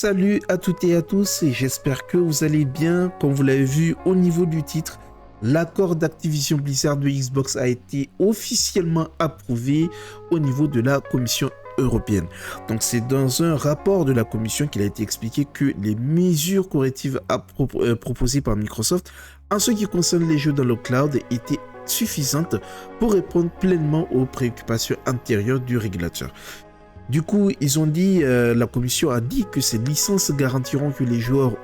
Salut à toutes et à tous et j'espère que vous allez bien. Comme vous l'avez vu au niveau du titre, l'accord d'Activision Blizzard de Xbox a été officiellement approuvé au niveau de la Commission européenne. Donc c'est dans un rapport de la Commission qu'il a été expliqué que les mesures correctives proposées par Microsoft en ce qui concerne les jeux dans le cloud étaient suffisantes pour répondre pleinement aux préoccupations antérieures du régulateur. Du coup, ils ont dit, la commission a dit que ces licences garantiront que les joueurs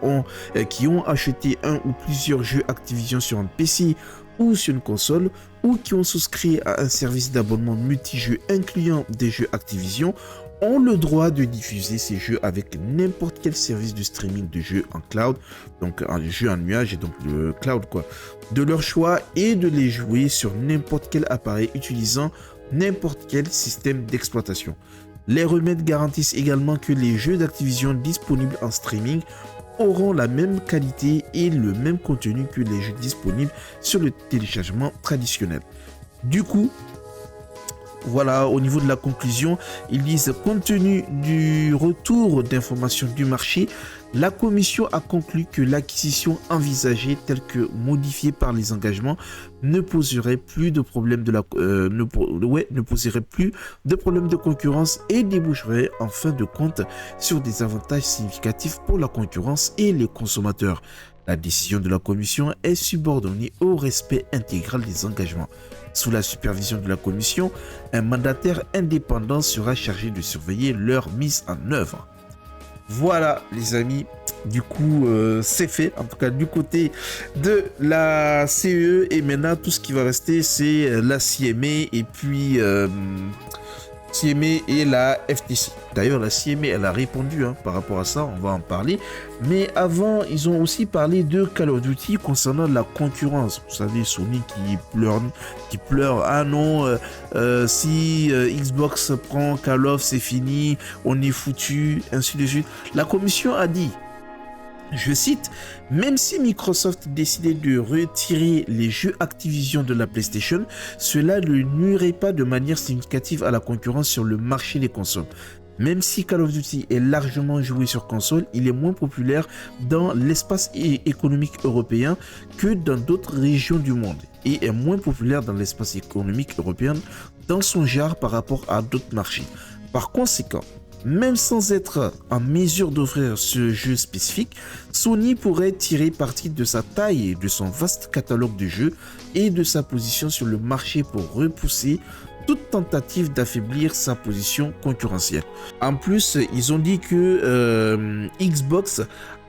qui ont acheté un ou plusieurs jeux Activision sur un PC ou sur une console, ou qui ont souscrit à un service d'abonnement multijeux incluant des jeux Activision, ont le droit de diffuser ces jeux avec n'importe quel service de streaming de jeux en cloud, donc un jeu en nuage et donc le cloud quoi, de leur choix et de les jouer sur n'importe quel appareil utilisant n'importe quel système d'exploitation. Les remèdes garantissent également que les jeux d'Activision disponibles en streaming auront la même qualité et le même contenu que les jeux disponibles sur le téléchargement traditionnel. Du coup, voilà, au niveau de la conclusion, ils disent compte tenu du retour d'informations du marché, la commission a conclu que l'acquisition envisagée telle que modifiée par les engagements ne poserait plus de problème ne poserait plus de problème de concurrence et déboucherait en fin de compte sur des avantages significatifs pour la concurrence et les consommateurs. La décision de la commission est subordonnée au respect intégral des engagements. Sous la supervision de la commission, un mandataire indépendant sera chargé de surveiller leur mise en œuvre. Voilà les amis, du coup c'est fait, en tout cas du côté de la CE, et maintenant tout ce qui va rester c'est la CMA et puis CMA et la FTC. D'ailleurs la CMA elle a répondu par rapport à ça, on va en parler. Mais avant ils ont aussi parlé de Call of Duty concernant la concurrence. Vous savez Sony qui pleure, ah non si Xbox prend Call of c'est fini, on est foutu, ainsi de suite. La commission a dit, je cite, même si Microsoft décidait de retirer les jeux Activision de la PlayStation, cela ne nuirait pas de manière significative à la concurrence sur le marché des consoles. Même si Call of Duty est largement joué sur console, il est moins populaire dans l'espace économique européen que dans d'autres régions du monde et est moins populaire dans l'espace économique européen dans son genre par rapport à d'autres marchés. Par conséquent, même sans être en mesure d'offrir ce jeu spécifique, Sony pourrait tirer parti de sa taille et de son vaste catalogue de jeux et de sa position sur le marché pour repousser toute tentative d'affaiblir sa position concurrentielle. En plus, ils ont dit que Xbox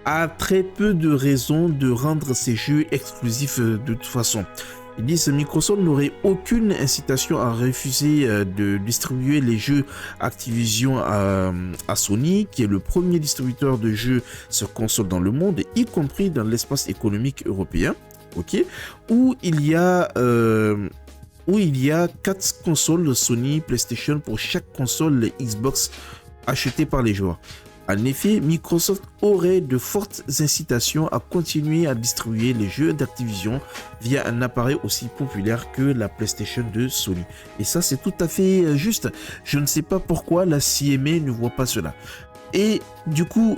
a très peu de raisons de rendre ses jeux exclusifs de toute façon. Ils disent que Microsoft n'aurait aucune incitation à refuser de distribuer les jeux Activision à Sony, qui est le premier distributeur de jeux sur console dans le monde, y compris dans l'espace économique européen, où il y a 4 consoles Sony PlayStation pour chaque console Xbox achetée par les joueurs. En effet, Microsoft aurait de fortes incitations à continuer à distribuer les jeux d'Activision via un appareil aussi populaire que la PlayStation de Sony. Et ça, c'est tout à fait juste. Je ne sais pas pourquoi la CMA ne voit pas cela. Et du coup,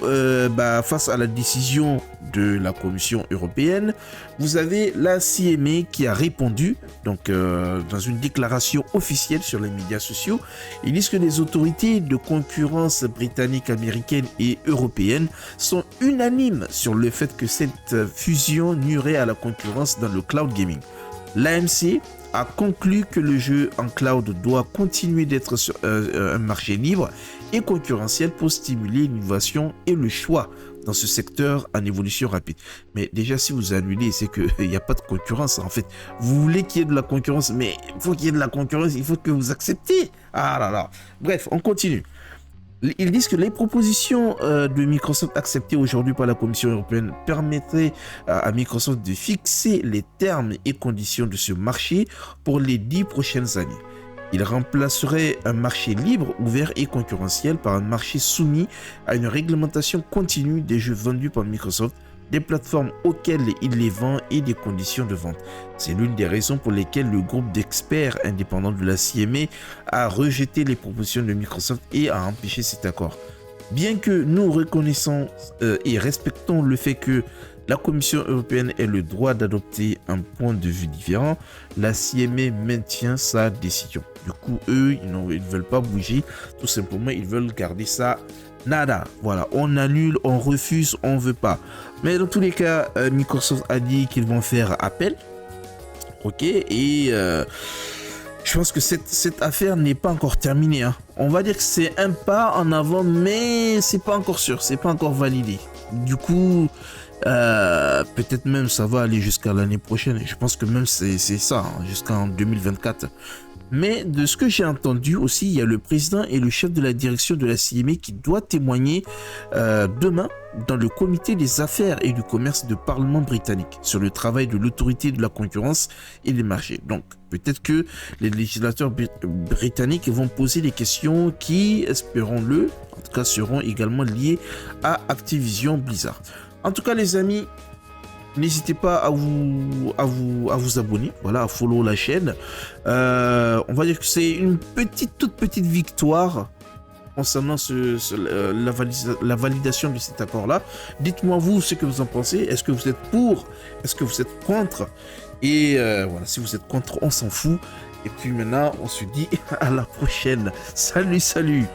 face à la décision de la Commission européenne, vous avez la CMA qui a répondu, donc dans une déclaration officielle sur les médias sociaux. Ils disent que les autorités de concurrence britanniques, américaines et européennes sont unanimes sur le fait que cette fusion nuirait à la concurrence dans le cloud gaming. L'AMC a conclu que le jeu en cloud doit continuer d'être sur un marché libre et concurrentiel pour stimuler l'innovation et le choix dans ce secteur en évolution rapide. Mais déjà, si vous annulez, c'est qu'il n'y a pas de concurrence. En fait, vous voulez qu'il y ait de la concurrence, mais il faut qu'il y ait de la concurrence, il faut que vous acceptiez. Ah là là. Bref, on continue. Ils disent que les propositions de Microsoft acceptées aujourd'hui par la Commission européenne permettraient à Microsoft de fixer les termes et conditions de ce marché pour les 10 prochaines années. Il remplacerait un marché libre, ouvert et concurrentiel par un marché soumis à une réglementation continue des jeux vendus par Microsoft, des plateformes auxquelles il les vend et des conditions de vente. C'est l'une des raisons pour lesquelles le groupe d'experts indépendants de la CMA a rejeté les propositions de Microsoft et a empêché cet accord. Bien que nous reconnaissons et respectons le fait que la Commission européenne ait le droit d'adopter un point de vue différent, la CMA maintient sa décision. Du coup, eux, ils ne veulent pas bouger. Tout simplement, ils veulent garder ça nada. Voilà, on annule, on refuse, on ne veut pas. Mais dans tous les cas, Microsoft a dit qu'ils vont faire appel. Ok, et je pense que cette affaire n'est pas encore terminée. Hein. On va dire que c'est un pas en avant, mais c'est pas encore sûr, c'est pas encore validé. Du coup, peut-être même ça va aller jusqu'à l'année prochaine. Je pense que même c'est ça, hein, jusqu'en 2024. Mais de ce que j'ai entendu aussi, il y a le président et le chef de la direction de la CMA qui doit témoigner demain dans le comité des affaires et du commerce du Parlement britannique sur le travail de l'autorité de la concurrence et des marchés. Donc peut-être que les législateurs britanniques vont poser des questions qui, espérons-le, en tout cas seront également liées à Activision Blizzard. En tout cas les amis, n'hésitez pas à vous abonner, voilà, à follow la chaîne. On va dire que c'est une toute petite victoire concernant la validation de cet accord-là. Dites-moi vous ce que vous en pensez. Est-ce que vous êtes pour? Est-ce que vous êtes contre? Et voilà, si vous êtes contre, on s'en fout. Et puis maintenant, on se dit à la prochaine. Salut, salut!